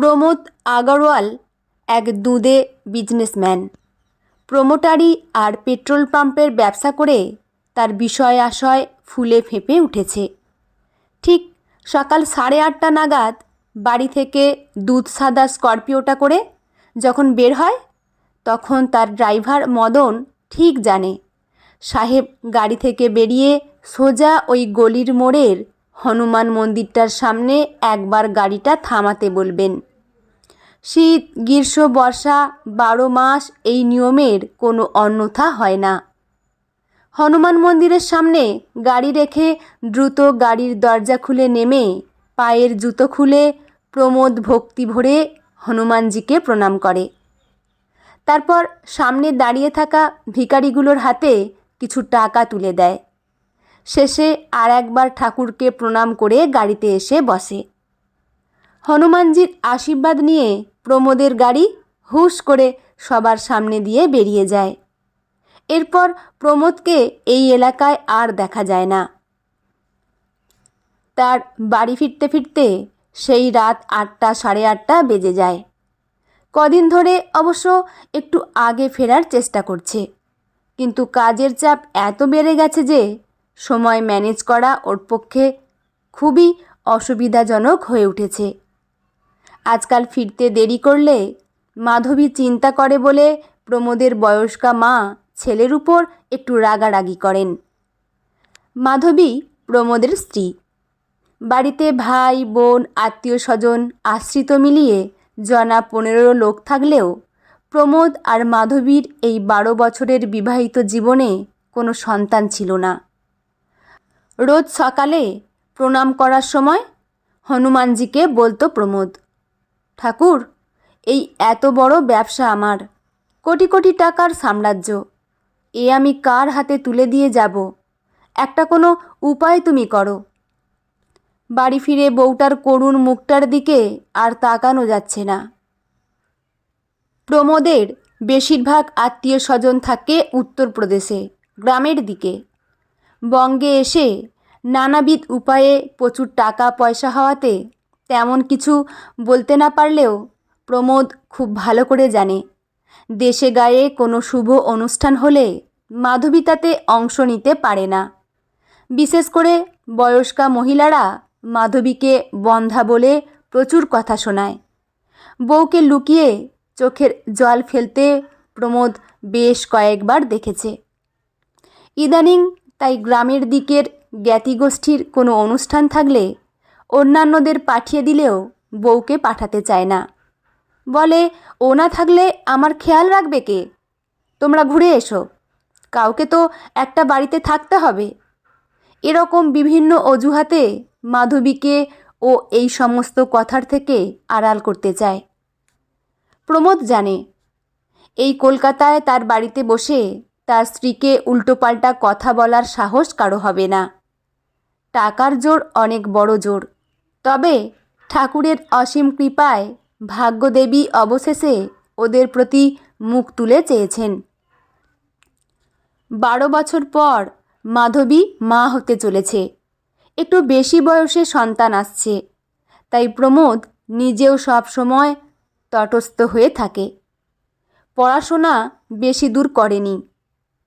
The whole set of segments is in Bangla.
প্রমোদ আগরওয়াল এক দুঁদে বিজনেসম্যান। প্রোমোটারি আর পেট্রোল পাম্পের ব্যবসা করে তার বিষয় আশয় ফুলে ফেঁপে উঠেছে। ঠিক সকাল 8:30 নাগাদ বাড়ি থেকে দুধ সাদা স্করপিওটা করে যখন বের হয়, তখন তার ড্রাইভার মদন ঠিক জানে সাহেব গাড়ি থেকে বেরিয়ে সোজা ওই গলির মোড়ের হনুমান মন্দিরটার সামনে একবার গাড়িটা থামাতে বলবেন। শীত, গ্রীষ্ম, বর্ষা 12 মাস এই নিয়মের কোনো অন্যথা হয় না। হনুমান মন্দিরের সামনে গাড়ি রেখে দ্রুত গাড়ির দরজা খুলে নেমে পায়ের জুতো খুলে প্রমোদ ভক্তি ভরে হনুমানজিকে প্রণাম করে। তারপর সামনে দাঁড়িয়ে থাকা ভিখারিগুলোর হাতে কিছু টাকা তুলে দেয়। শেষে আর একবার ঠাকুরকে প্রণাম করে গাড়িতে এসে বসে। হনুমানজির আশীর্বাদ নিয়ে প্রমোদের গাড়ি হুশ করে সবার সামনে দিয়ে বেরিয়ে যায়। এরপর প্রমোদকে এই এলাকায় আর দেখা যায় না। তার বাড়ি ফিরতে ফিরতে সেই রাত 8টা, 8:30 বেজে যায়। কদিন ধরে অবশ্য একটু আগে ফেরার চেষ্টা করছে, কিন্তু কাজের চাপ এত বেড়ে গেছে যে সময় ম্যানেজ করা ওর পক্ষে খুবই অসুবিধাজনক হয়ে উঠেছে। আজকাল ফিরতে দেরি করলে মাধবী চিন্তা করে বলে প্রমোদের বয়স্কা মা ছেলের উপর একটু রাগারাগি করেন। মাধবী প্রমোদের স্ত্রী। বাড়িতে ভাই, বোন, আত্মীয় স্বজন, আশ্রিত মিলিয়ে জনা 15 লোক থাকলেও প্রমোদ আর মাধবীর এই 12 বছরের বিবাহিত জীবনে কোনো সন্তান ছিল না। রোজ সকালে প্রণাম করার সময় হনুমানজিকে বলতো প্রমোদ, ঠাকুর, এই এত বড় ব্যবসা আমার, কোটি কোটি টাকার সাম্রাজ্য, এ আমি কার হাতে তুলে দিয়ে যাব? একটা কোনো উপায় তুমি করো। বাড়ি ফিরে বউটার করুণ মুখটার দিকে আর তাকানো যাচ্ছে না। প্রমোদের বেশিরভাগ আত্মীয় স্বজন থাকে উত্তরপ্রদেশে, গ্রামের দিকে। বঙ্গে এসে নানাবিধ উপায়ে প্রচুর টাকা পয়সা হওয়াতে তেমন কিছু বলতে না পারলেও প্রমোদ খুব ভালো করে জানে দেশে গায়ে কোনো শুভ অনুষ্ঠান হলে মাধবী তাতে অংশ নিতে পারে না। বিশেষ করে বয়স্কা মহিলারা মাধবীকে বন্ধা বলে প্রচুর কথা শোনায়। বউকে লুকিয়ে চোখের জল ফেলতে প্রমোদ বেশ কয়েকবার দেখেছে। ইদানিং তাই গ্রামের দিকের জ্ঞাতিগোষ্ঠীর কোনো অনুষ্ঠান থাকলে অন্যান্যদের পাঠিয়ে দিলেও বউকে পাঠাতে চায় না। বলে, ও না থাকলে আমার খেয়াল রাখবে কে? তোমরা ঘুরে এসো, কাউকে তো একটা বাড়িতে থাকতে হবে। এরকম বিভিন্ন অজুহাতে মাধবীকে ও এই সমস্ত কথার থেকে আড়াল করতে চায়। প্রমোদ জানে এই কলকাতায় তার বাড়িতে বসে তার স্ত্রীকে উল্টোপাল্টা কথা বলার সাহস কারো হবে না। টাকার জোর অনেক বড় জোর, তবে ঠাকুরের অসীম কৃপায় ভাগ্যদেবী অবশেষে ওদের প্রতি মুখ তুলে চেয়েছেন। 12 বছর পর মাধবী মা হতে চলেছে। একটু বেশি বয়সে সন্তান আসছে, তাই প্রমোদ নিজেও সব সময় তটস্থ হয়ে থাকে। পড়াশোনা বেশি দূর করেনি,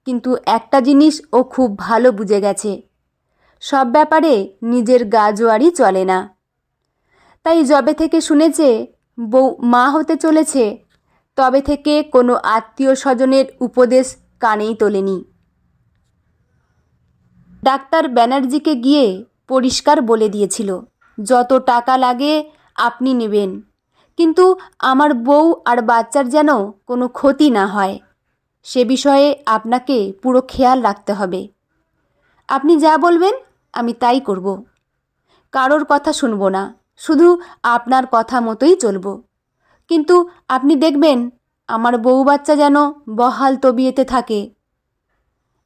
কিন্তু একটা জিনিস ও খুব ভালো বুঝে গেছে, সব ব্যাপারে নিজের গাজোয়ারি চলে না। তাই যবে থেকে শুনেছে বউ মা হতে চলেছে, তবে থেকে কোনো আত্মীয় স্বজনের উপদেশ কানেই তোলেনি। ডাক্তার ব্যানার্জিকে গিয়ে পরিষ্কার বলে দিয়েছিল, যত টাকা লাগে আপনি নেবেন, কিন্তু আমার বউ আর বাচ্চার যেন কোনো ক্ষতি না হয়, সে বিষয়ে আপনাকে পুরো খেয়াল রাখতে হবে। আপনি যা বলবেন আমি তাই করব, কারোর কথা শুনব না, শুধু আপনার কথা মতোই চলব। কিন্তু আপনি দেখবেন আমার বউ বাচ্চা যেন বহাল তবিয়েতে থাকে।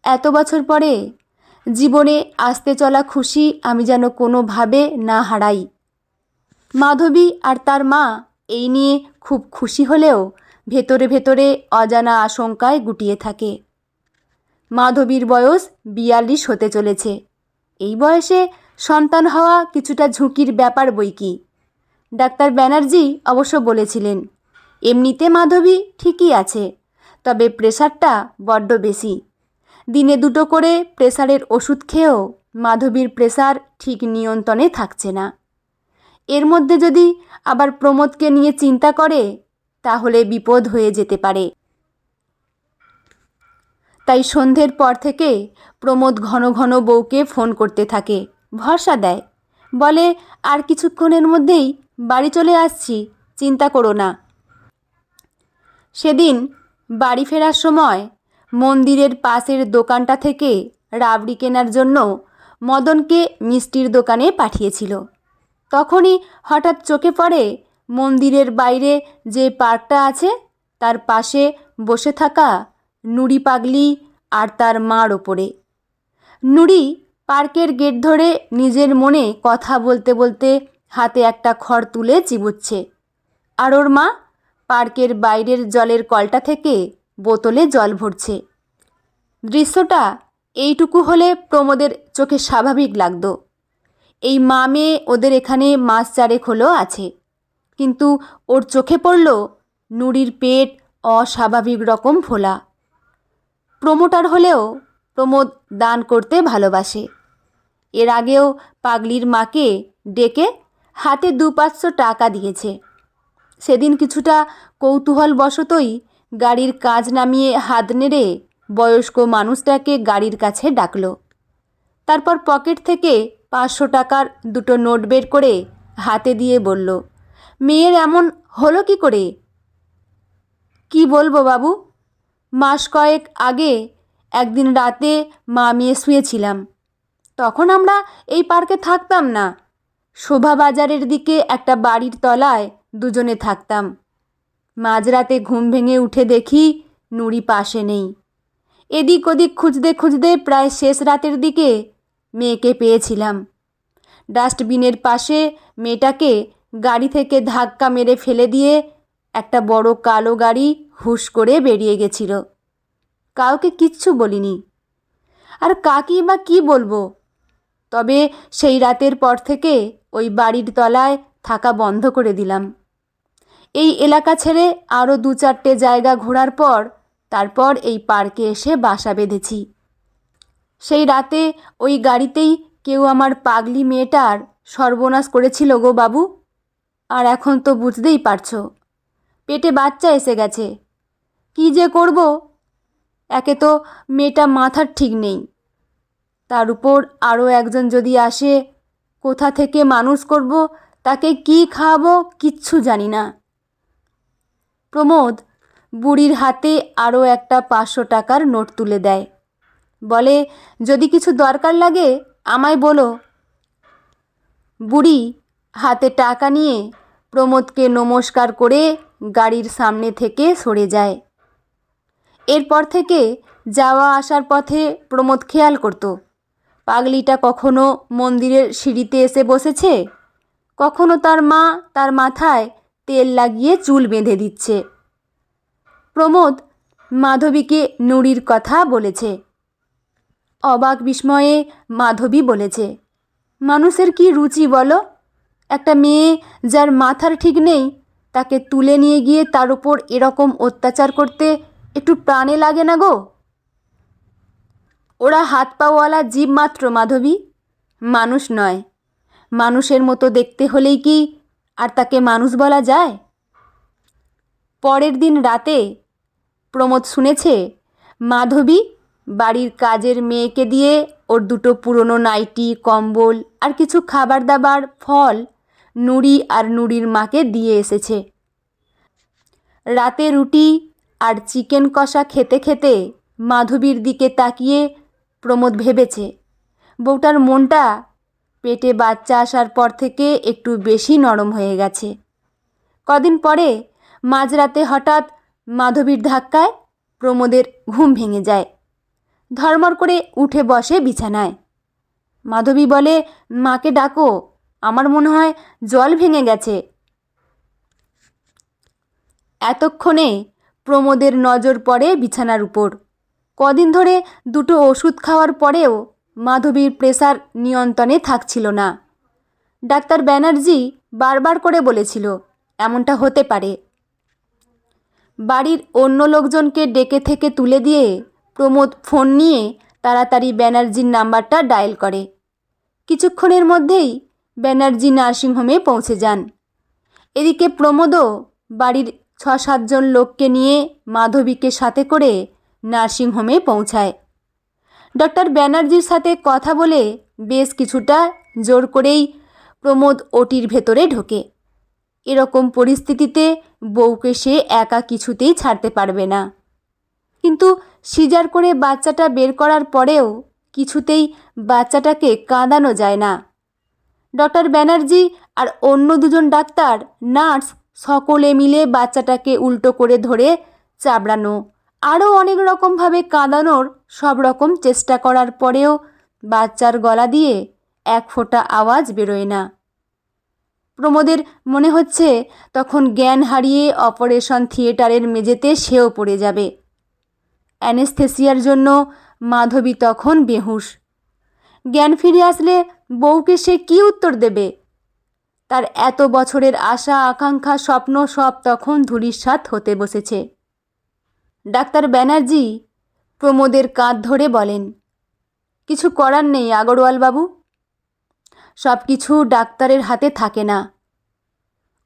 এত বছর পরে জীবনে আসতে চলা খুশি আমি যেন কোনোভাবে না হারাই। মাধবী আর তার মা এই নিয়ে খুব খুশি হলেও ভেতরে ভেতরে অজানা আশঙ্কায় গুটিয়ে থাকে। মাধবীর বয়স 42 হতে চলেছে। এই বয়সে সন্তান হওয়া কিছুটা ঝুঁকির ব্যাপার বইকি, ডাক্তার ব্যানার্জি অবশ্য বলেছিলেন, এমনিতে মাধবী ঠিকই আছে, তবে প্রেশারটা বড্ড বেশি। দিনে 2টো করে প্রেশারের ওষুধ খেয়েও মাধবীর প্রেশার ঠিক নিয়ন্ত্রণে থাকছে না। এর মধ্যে যদি আবার প্রমোদকে নিয়ে চিন্তা করে তাহলে বিপদ হয়ে যেতে পারে। তাই সন্ধ্যের পর থেকে প্রমোদ ঘন ঘন বউকে ফোন করতে থাকে, ভরসা দেয়, বলে আর কিছুক্ষণের মধ্যেই বাড়ি চলে আসছি, চিন্তা করো না। সেদিন বাড়ি ফেরার সময় মন্দিরের পাশের দোকানটা থেকে রাবড়ি কেনার জন্য মদনকে মিষ্টির দোকানে পাঠিয়েছিল। তখনই হঠাৎ চোখে পড়ে মন্দিরের বাইরে যে পার্কটা আছে তার পাশে বসে থাকা নুড়ি পাগলি আর তার মার ওপরে। নুড়ি পার্কের গেট ধরে নিজের মনে কথা বলতে বলতে হাতে একটা খড় তুলে চিবুচ্ছে, আর ওর মা পার্কের বাইরের জলের কলটা থেকে বোতলে জল ভরছে। দৃশ্যটা এইটুকু হলে প্রমোদের চোখে স্বাভাবিক লাগতো। এই মা মেয়ে ওদের এখানে মাস 4 হলো আছে, কিন্তু ওর চোখে পড়ল নুড়ির পেট অস্বাভাবিক রকম ফোলা। প্রমোটার হলেও প্রমোদ দান করতে ভালোবাসে। এর আগেও পাগলির মাকে ডেকে হাতে 200-500 টাকা দিয়েছে। সেদিন কিছুটা কৌতূহলবশতই গাড়ির কাজ নামিয়ে হাত নেড়ে বয়স্ক মানুষটাকে গাড়ির কাছে ডাকলো। তারপর পকেট থেকে 500 টাকার 2টো নোট বের করে হাতে দিয়ে বলল, মেয়ের এমন হলো কি করে? কি বলবো বাবু, মাস কয়েক আগে একদিন রাতে মা মেয়ে শুয়েছিলাম। তখন আমরা এই পার্কে থাকতাম না, শোভাবাজারের দিকে একটা বাড়ির তলায় দুজনে থাকতাম। মাঝরাতে ঘুম ভেঙে উঠে দেখি নুড়ি পাশে নেই। এদিক ওদিক খুঁজতে খুঁজতে প্রায় শেষ রাতের দিকে মেয়েকে পেয়েছিলাম। ডাস্টবিনের পাশে মেয়েটাকে গাড়ি থেকে ধাক্কা মেরে ফেলে দিয়ে একটা বড় কালো গাড়ি হুশ করে বেরিয়ে গেছিল। কাউকে কিচ্ছু বলিনি, আর কাকি বা কি বলবো। তবে সেই রাতের পর থেকে ওই বাড়ির তলায় থাকা বন্ধ করে দিলাম। এই এলাকা ছেড়ে আরও 2-4টে জায়গা ঘোরার পর তারপর এই পার্কে এসে বাসা বেঁধেছি। সেই রাতে ওই গাড়িতেই কেউ আমার পাগলি মেয়েটার সর্বনাশ করেছিল গো বাবু। আর এখন তো বুঝতেই পারছো, পেটে বাচ্চা এসে গেছে। কি যে করব, একে তো মেয়েটা মাথার ঠিক নেই, তার উপর আরও একজন যদি আসে, কোথা থেকে মানুষ করব, তাকে কি খাওয়াবো কিচ্ছু জানি না। প্রমোদ বুড়ির হাতে আরও একটা 500 টাকার নোট তুলে দেয়, বলে যদি কিছু দরকার লাগে আমায় বলো। বুড়ি হাতে টাকা নিয়ে প্রমোদকে নমস্কার করে গাড়ির সামনে থেকে সরে যায়। এরপর থেকে যাওয়া আসার পথে প্রমোদ খেয়াল করত পাগলিটা কখনো মন্দিরের সিঁড়িতে এসে বসেছে, কখনো তার মা তার মাথায় তেল লাগিয়ে চুল বেঁধে দিচ্ছে। প্রমোদ মাধবীকে নুড়ির কথা বলেছে। অবাক বিস্ময়ে মাধবী বলেছে, মানুষের কি রুচি বলো, একটা মেয়ে যার মাথার ঠিক নেই তাকে তুলে নিয়ে গিয়ে তার উপর এরকম অত্যাচার করতে একটু প্রাণে লাগে না গো। ওরা হাত পাওয়ালা জীব মাত্র মাধবী, মানুষ নয়। মানুষের মতো দেখতে হলেই কি আর তাকে মানুষ বলা যায়? পরের দিন রাতে প্রমোদ শুনেছে মাধবী বাড়ির কাজের মেয়েকে দিয়ে ওর 2টো পুরনো নাইটি, কম্বল আর কিছু খাবার দাবার, ফল নুড়ি আর নুড়ির মাকে দিয়ে এসেছে। রাতে রুটি আর চিকেন কষা খেতে খেতে মাধবীর দিকে তাকিয়ে প্রমোদ ভেবেছে বউটার মনটা পেটে বাচ্চা আসার পর থেকে একটু বেশি নরম হয়ে গেছে। কদিন পরে মাঝরাতে হঠাৎ মাধবীর ধাক্কায় প্রমোদের ঘুম ভেঙে যায়। ধর্মর করে উঠে বসে বিছানায়। মাধবী বলে, মাকে ডাকো, আমার মনে হয় জল ভেঙে গেছে। এতক্ষণে প্রমোদের নজর পড়ে বিছানার উপর। কদিন ধরে 2টো ওষুধ খাওয়ার পরেও মাধবীর প্রেসার নিয়ন্ত্রণে থাকছিল না। ডাক্তার ব্যানার্জি বারবার করে বলেছিল এমনটা হতে পারে। বাড়ির অন্য লোকজনকে ডেকে থেকে তুলে দিয়ে প্রমোদ ফোন নিয়ে তাড়াতাড়ি ব্যানার্জির নাম্বারটা ডায়াল করে। কিছুক্ষণের মধ্যেই ব্যানার্জি নার্সিংহোমে পৌঁছে যান। এদিকে প্রমোদও বাড়ির ৬-৭ জন লোককে নিয়ে মাধবীকে সাথে করে নার্সিংহোমে পৌঁছায়। ডক্টর ব্যানার্জির সাথে কথা বলে বেশ কিছুটা জোর করেই প্রমোদ ওটির ভেতরে ঢোকে। এরকম পরিস্থিতিতে বউকে সে একা কিছুতেই ছাড়তে পারবে না। কিন্তু সিজার করে বাচ্চাটা বের করার পরেও কিছুতেই বাচ্চাটাকে কাঁদানো যায় না। ডক্টর ব্যানার্জি আর অন্য দুজন ডাক্তার, নার্স সকলে মিলে বাচ্চাটাকে উল্টো করে ধরে চাবড়ানো, আরও অনেক রকমভাবে কাঁদানোর সব রকম চেষ্টা করার পরেও বাচ্চার গলা দিয়ে এক ফোঁটা আওয়াজ বেরোয় না। প্রমোদের মনে হচ্ছে তখন জ্ঞান হারিয়ে অপারেশন থিয়েটারের মেঝেতে সেও পড়ে যাবে। অ্যানেস্থেসিয়ার জন্য মাধবী তখন বেহুশ। জ্ঞান ফিরে আসলে বউকে সে কী উত্তর দেবে? তার এত বছরের আশা আকাঙ্ক্ষা স্বপ্ন সব তখন ধূলিসাৎ হতে বসেছে। ডাক্তার ব্যানার্জি প্রমোদের কাঁধ ধরে বলেন, কিছু করার নেই আগরওয়াল বাবু, সব কিছু ডাক্তারের হাতে থাকে না।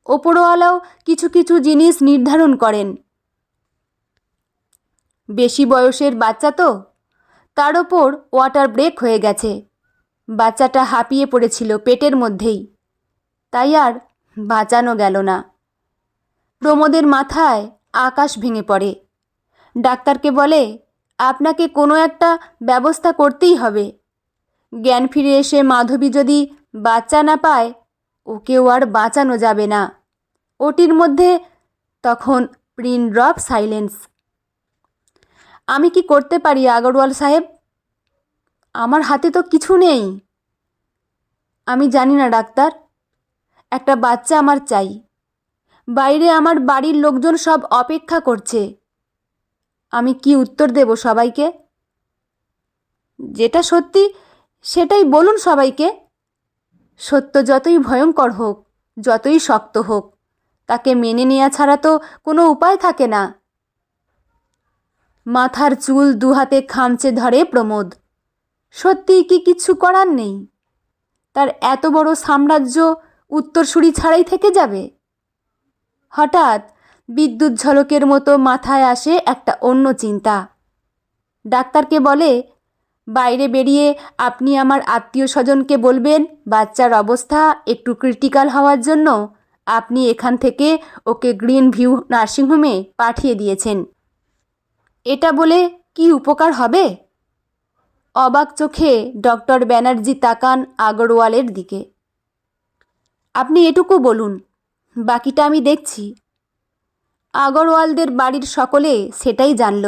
ওপরওয়ালাও কিছু কিছু জিনিস নির্ধারণ করেন। বেশি বয়সের বাচ্চা তো, তার ওপর ওয়াটার ব্রেক হয়ে গেছে। বাচ্চাটা হাঁপিয়ে পড়েছিল পেটের মধ্যেই, তাই আর বাঁচানো গেল না। প্রমোদের মাথায় আকাশ ভেঙে পড়ে। ডাক্তারকে বলে, আপনাকে কোনো একটা ব্যবস্থা করতেই হবে। জ্ঞান ফিরে এসে মাধবী যদি বাচ্চা না পায়, ওকেও আর বাঁচানো যাবে না। ওটির মধ্যে তখন পিন ড্রপ সাইলেন্স। আমি কি করতে পারি আগরওয়াল সাহেব? আমার হাতে তো কিছু নেই। আমি জানি না ডাক্তার, একটা বাচ্চা আমার চাই। বাইরে আমার বাড়ির লোকজন সব অপেক্ষা করছে। আমি কি উত্তর দেব সবাইকে? যেটা সত্যি সেটাই বলুন সবাইকে। সত্য যতই ভয়ঙ্কর হোক, যতই শক্ত হোক, তাকে মেনে নেওয়া ছাড়া তো কোনো উপায় থাকে না। মাথার চুল দুহাতে খামচে ধরে প্রমোদ। সত্যিই কি কিচ্ছু করার নেই? তার এত বড় সাম্রাজ্য উত্তরসূরি ছাড়াই থেকে যাবে? হঠাৎ বিদ্যুৎ ঝলকের মতো মাথায় আসে একটা অন্য চিন্তা। ডাক্তারকে বলে, বাইরে বেরিয়ে আপনি আমার আত্মীয় স্বজনকে বলবেন বাচ্চার অবস্থা একটু ক্রিটিক্যাল হওয়ার জন্য আপনি এখান থেকে ওকে গ্রিন ভিউ নার্সিংহোমে পাঠিয়ে দিয়েছেন। এটা বলে কি উপকার হবে? অবাক চোখে ডক্টর ব্যানার্জি তাকান আগরওয়ালের দিকে। আপনি এটুকু বলুন, বাকিটা আমি দেখছি। আগরওয়ালদের বাড়ির সকলে সেটাই জানল।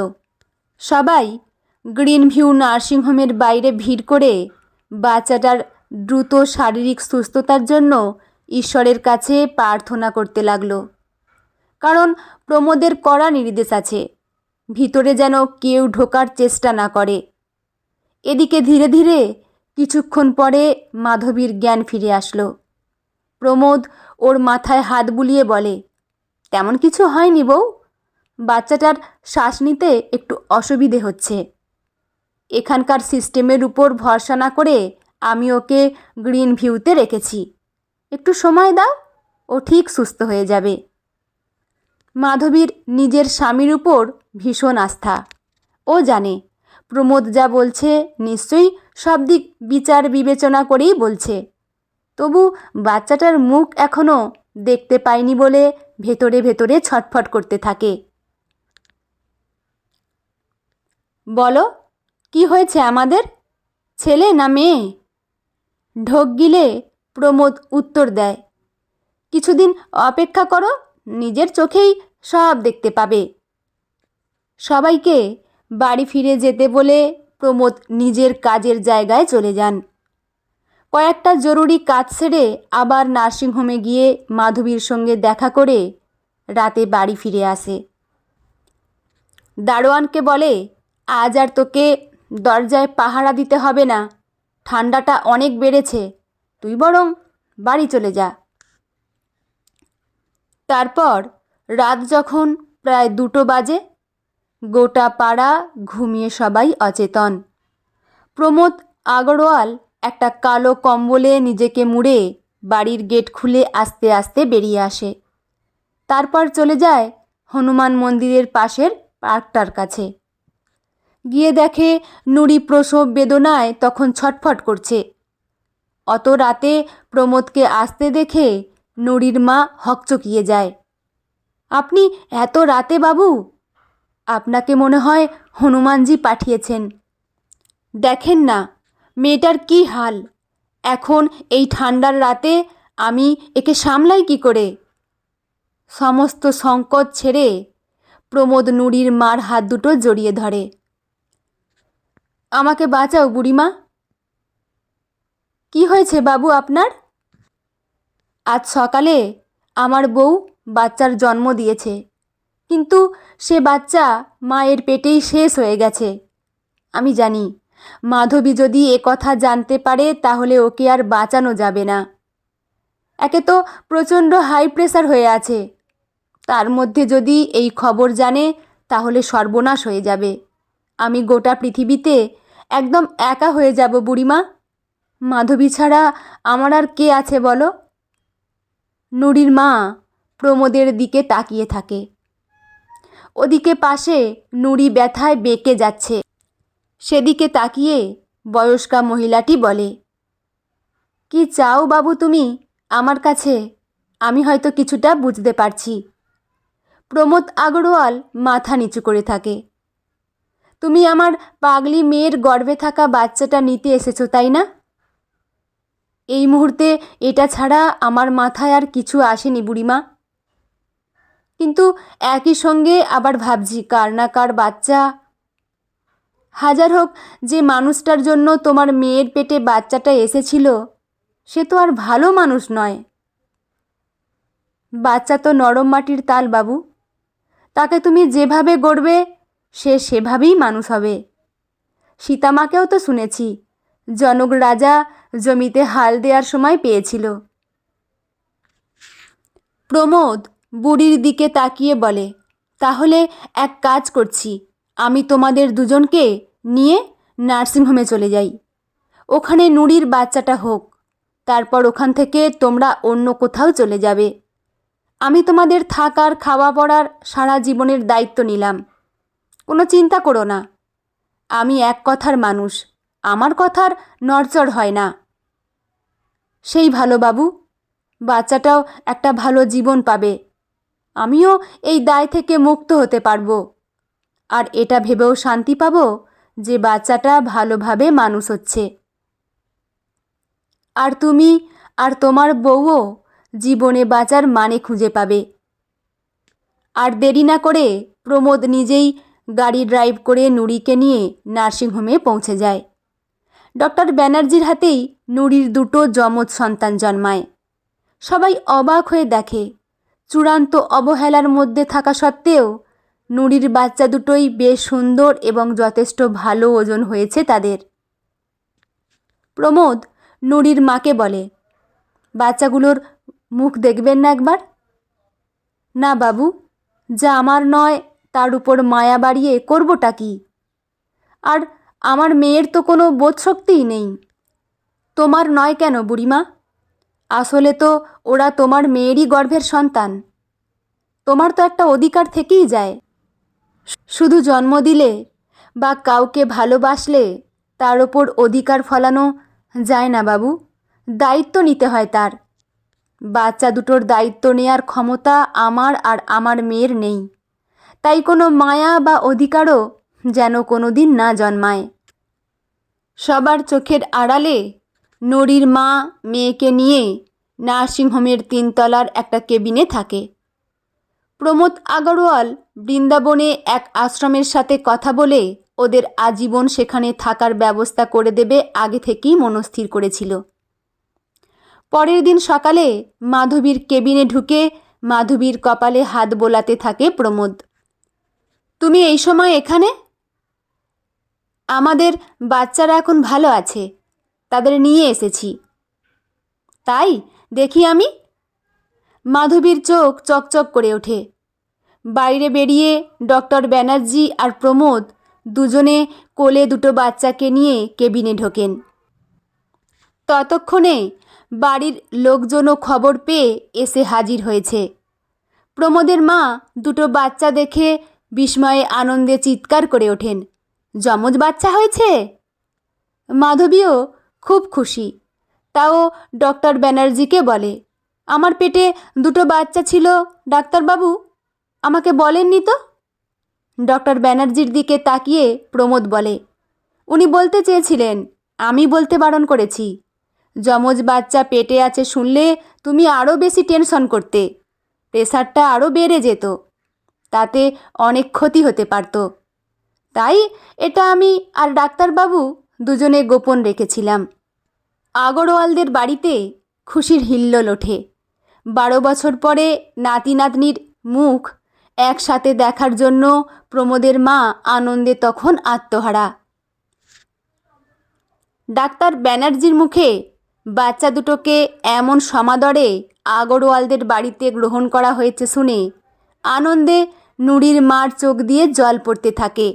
সবাই গ্রিন ভিউ নার্সিংহোমের বাইরে ভিড় করে বাচ্চাটার দ্রুত শারীরিক সুস্থতার জন্য ঈশ্বরের কাছে প্রার্থনা করতে লাগলো। কারণ প্রমোদের কড়া নির্দেশ আছে, ভিতরে যেন কেউ ঢোকার চেষ্টা না করে। এদিকে ধীরে ধীরে কিছুক্ষণ পরে মাধবীর জ্ঞান ফিরে আসলো। প্রমোদ ওর মাথায় হাত বুলিয়ে বলে, তেমন কিছু হয়নি বউ, বাচ্চাটার শ্বাস নিতে একটু অসুবিধে হচ্ছে। এখানকার সিস্টেমের উপর ভরসা না করে আমি ওকে গ্রিন ভিউতে রেখেছি। একটু সময় দাও, ও ঠিক সুস্থ হয়ে যাবে। মাধবীর নিজের স্বামীর উপর ভীষণ আস্থা। ও জানে প্রমোদ যা বলছে নিশ্চয়ই সব দিক বিচার বিবেচনা করেই বলছে। তবু বাচ্চাটার মুখ এখনও দেখতে পায়নি বলে ভেতরে ভেতরে ছটফট করতে থাকে। বলো, কি হয়েছে আমাদের? ছেলে না মেয়ে? ঢোক গিলে প্রমোদ উত্তর দেয়, কিছুদিন অপেক্ষা করো, নিজের চোখেই সব দেখতে পাবে। সবাইকে বাড়ি ফিরে যেতে বলে প্রমোদ নিজের কাজের জায়গায় চলে যান। কয়েকটা জরুরি কাজ সেরে আবার নার্সিংহোমে গিয়ে মাধবীর সঙ্গে দেখা করে রাতে বাড়ি ফিরে আসে। দারোয়ানকে বলে, আজ আর তোকে দরজায় পাহারা দিতে হবে না, ঠান্ডাটা অনেক বেড়েছে, তুই বরং বাড়ি চলে যা। তারপর রাত যখন প্রায় 2টো বাজে, গোটা পাড়া ঘুমিয়ে সবাই অচেতন। প্রমোদ আগরওয়াল একটা কালো কম্বলে নিজেকে মুড়ে বাড়ির গেট খুলে আস্তে আস্তে বেরিয়ে আসে। তারপর চলে যায় হনুমান মন্দিরের পাশের পার্কটার কাছে। গিয়ে দেখে নুড়ি প্রসব বেদনায় তখন ছটফট করছে। অত রাতে প্রমোদকে আসতে দেখে নুড়ির মা হকচকিয়ে যায়। আপনি এত রাতে বাবু? আপনাকে মনে হয় হনুমানজি পাঠিয়েছেন। দেখেন না মেয়েটার কি হাল। এখন এই ঠান্ডার রাতে আমি একে সামলাই কি করে? সমস্ত সংকট ছেড়ে প্রমোদ নুড়ির মার হাত দুটো জড়িয়ে ধরে। আমাকে বাঁচাও বুড়িমা। কি হয়েছে বাবু আপনার? আজ সকালে আমার বউ বাচ্চার জন্ম দিয়েছে, কিন্তু সে বাচ্চা মায়ের পেটেই শেষ হয়ে গেছে। আমি জানি মাধবী যদি এ কথা জানতে পারে তাহলে ওকে আর বাঁচানো যাবে না। একে তো প্রচণ্ড হাই প্রেসার হয়ে আছে, তার মধ্যে যদি এই খবর জানে তাহলে সর্বনাশ হয়ে যাবে। আমি গোটা পৃথিবীতে একদম একা হয়ে যাব বুড়িমা। মাধবী ছাড়া আমার আর কে আছে বলো? নুড়ির মা প্রমোদের দিকে তাকিয়ে থাকে। ওদিকে পাশে নুড়ি ব্যথায় বেঁকে যাচ্ছে। সেদিকে তাকিয়ে বয়স্কা মহিলাটি বলে, কি চাও বাবু তুমি আমার কাছে? আমি হয়তো কিছুটা বুঝতে পারছি। প্রমোদ আগরওয়াল মাথা নিচু করে থাকে। তুমি আমার পাগলি মেয়ের গর্ভে থাকা বাচ্চাটা নিতে এসেছো তাই না? এই মুহূর্তে এটা ছাড়া আমার মাথায় আর কিছু আসেনি বুড়িমা। কিন্তু একই সঙ্গে আবার ভাবছি কার না কার বাচ্চা। হাজার হোক, যে মানুষটার জন্য তোমার মেয়ের পেটে বাচ্চাটা এসেছিল সে তো আর ভালো মানুষ নয়। বাচ্চা তো নরম মাটির তাল বাবু, তাকে তুমি যেভাবে গড়বে সে সেভাবেই মানুষ হবে। সীতামাকেও তো শুনেছি জনক রাজা জমিতে হাল দেওয়ার সময় পেয়েছিল। প্রমোদ বুড়ির দিকে তাকিয়ে বলে, তাহলে এক কাজ করছি, আমি তোমাদের দুজনকে নিয়ে নার্সিংহোমে চলে যাই। ওখানে নুড়ির বাচ্চাটা হোক, তারপর ওখান থেকে তোমরা অন্য কোথাও চলে যাবে। আমি তোমাদের থাকার খাওয়া পড়ার সারা জীবনের দায়িত্ব নিলাম। কোনো চিন্তা করো না। আমি এক কথার মানুষ, আমার কথার নড়চড় হয় না। সেই ভালো বাবু, বাচ্চাটাও একটা ভালো জীবন পাবে। আমিও এই দায় থেকে মুক্ত হতে পারবো। আর এটা ভেবেও শান্তি পাবো যে বাচ্চাটা ভালোভাবে মানুষ হচ্ছে। আর তুমি আর তোমার বউও জীবনে বাঁচার মানে খুঁজে পাবে। আর দেরি না করে প্রমোদ নিজেই গাড়ি ড্রাইভ করে নুড়িকে নিয়ে নার্সিংহোমে পৌঁছে যায়। ডক্টর ব্যানার্জির হাতেই নুড়ির দুটো যমজ সন্তান জন্মায়। সবাই অবাক হয়ে দেখে, চূড়ান্ত অবহেলার মধ্যে থাকা সত্ত্বেও নুড়ির বাচ্চা দুটোই বেশ সুন্দর এবং যথেষ্ট ভালো ওজন হয়েছে তাদের। প্রমোদ নুড়ির মাকে বলে, বাচ্চাগুলোর মুখ দেখবেন না একবার? না বাবু, যা আমার নয় তার উপর মায়া বাড়িয়ে করবোটা কি? আর আমার মেয়ের তো কোনো বোধশক্তিই নেই। তোমার নয় কেন বুড়িমা? আসলে তো ওরা তোমার মেয়েরই গর্ভের সন্তান। তোমার তো একটা অধিকার থেকেই যায়। শুধু জন্ম দিলে বা কাউকে ভালোবাসলে তার ওপর অধিকার ফলানো যায় না বাবু, দায়িত্ব নিতে হয় তার। বাচ্চা দুটোর দায়িত্ব নেয়ার ক্ষমতা আমার আর আমার মেয়ের নেই, তাই কোনো মায়া বা অধিকারও যেন কোনো দিন না জন্মায়। সবার চোখের আড়ালে নুড়ির মা মেয়েকে নিয়ে নার্সিংহোমের 3তলার একটা কেবিনে থাকে। প্রমোদ আগরওয়াল বৃন্দাবনে এক আশ্রমের সাথে কথা বলে ওদের আজীবন সেখানে থাকার ব্যবস্থা করে দেবে আগে থেকেই মনস্থির করেছিল। পরের দিন সকালে মাধবীর কেবিনে ঢুকে মাধবীর কপালে হাত বোলাতে থাকে প্রমোদ। তুমি এই সময় এখানে? আমাদের বাচ্চারা এখন ভালো আছে, তাদের নিয়ে এসেছি। তাই দেখি আমি। মাধবীর চোখ চকচক করে ওঠে। বাইরে বেরিয়ে ডক্টর ব্যানার্জি আর প্রমোদ দুজনে কোলে দুটো বাচ্চাকে নিয়ে কেবিনে ঢোকেন। ততক্ষণে বাড়ির লোকজনও খবর পেয়ে এসে হাজির হয়েছে। প্রমোদের মা দুটো বাচ্চা দেখে বিস্ময়ে আনন্দে চিৎকার করে ওঠেন, যমজ বাচ্চা হয়েছে। মাধবীও খুব খুশি। তাও ডক্টর ব্যানার্জিকে বলে, আমার পেটে দুটো বাচ্চা ছিল ডাক্তারবাবু, আমাকে বলেননি তো। ডক্টর ব্যানার্জির দিকে তাকিয়ে প্রমোদ বলে, উনি বলতে চেয়েছিলেন, আমি বলতে বারণ করেছি। যমজ বাচ্চা পেটে আছে শুনলে তুমি আরও বেশি টেনশন করতে, প্রেশারটা আরও বেড়ে যেত, তাতে অনেক ক্ষতি হতে পারত। তাই এটা আমি আর ডাক্তারবাবু দুজনে গোপন রেখেছিলাম। আগরওয়ালদের বাড়িতে খুশির হিল্লোল ওঠে। 12 বছর পরে নাতি নাতনির মুখ একসাথে দেখার জন্য প্রমোদের মা আনন্দে তখন আত্মহারা। ডাক্তার ব্যানার্জির মুখে বাচ্চা দুটোকে এমন সমাদরে আগরওয়ালদের বাড়িতে গ্রহণ করা হয়েছে শুনে আনন্দে নুড়ির মার চোখ দিয়ে জল পড়তে থাকে।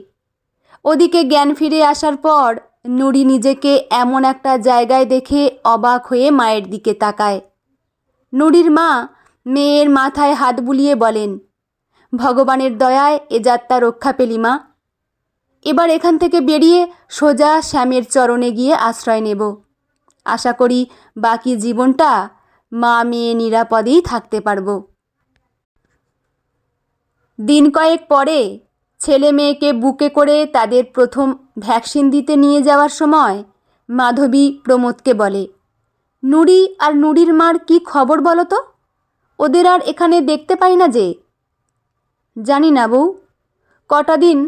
ওদিকে জ্ঞান ফিরে আসার পর নুড়ি নিজেকে এমন একটা জায়গায় দেখে অবাক হয়ে মায়ের দিকে তাকায়। নুড়ির মা মেয়ের মাথায় হাত বুলিয়ে বলেন, ভগবানের দয়ায় এ যাত্রা রক্ষা পেলি মা। এবার এখান থেকে বেরিয়ে সোজা শ্যামের চরণে গিয়ে আশ্রয় নেব। আশা করি বাকি জীবনটা মা মেয়ে নিরাপদেই থাকতে পারব। দিন কয়েক পরে ছেলে মেয়েকে বুকে করে তাদের প্রথম ভ্যাকসিন দিতে নিয়ে যাওয়ার সময় মাধবী প্রমোদকে বলে, নুড়ি আর নুড়ির মার কি খবর বলো তো? ওদের আর এখানে দেখতে পাই না যে। জানি না বউ, কটা দিন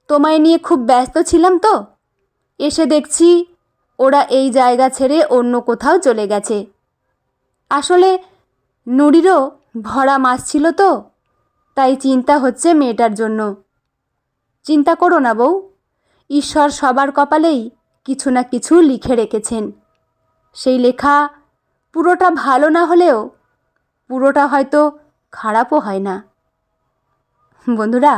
তোমায় নিয়ে খুব ব্যস্ত ছিলাম তো, এসে দেখছি ওরা এই জায়গা ছেড়ে অন্য কোথাও চলে গেছে। আসলে নুড়িরও ভরা মাছ ছিল তো, তাই চিন্তা হচ্ছে মেয়েটার জন্য। চিন্তা করো না বউ, ঈশ্বর সবার কপালেই কিছু না কিছু লিখে রেখেছেন। সেই লেখা পুরোটা ভালো না হলেও পুরোটা হয়তো খারাপও হয় না। বন্ধুরা,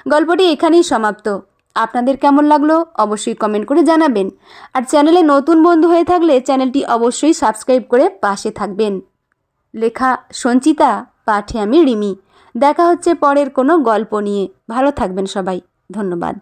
গল্পটি এখানেই সমাপ্ত। আপনাদের কেমন লাগলো অবশ্যই কমেন্ট করে জানাবেন। আর চ্যানেলে নতুন বন্ধু হয়ে থাকলে চ্যানেলটি অবশ্যই সাবস্ক্রাইব করে পাশে থাকবেন। লেখা সঞ্চিতা, পাঠে আমি রিমি। দেখা হচ্ছে পরের কোনো গল্প নিয়ে। ভালো থাকবেন সবাই। ধন্যবাদ।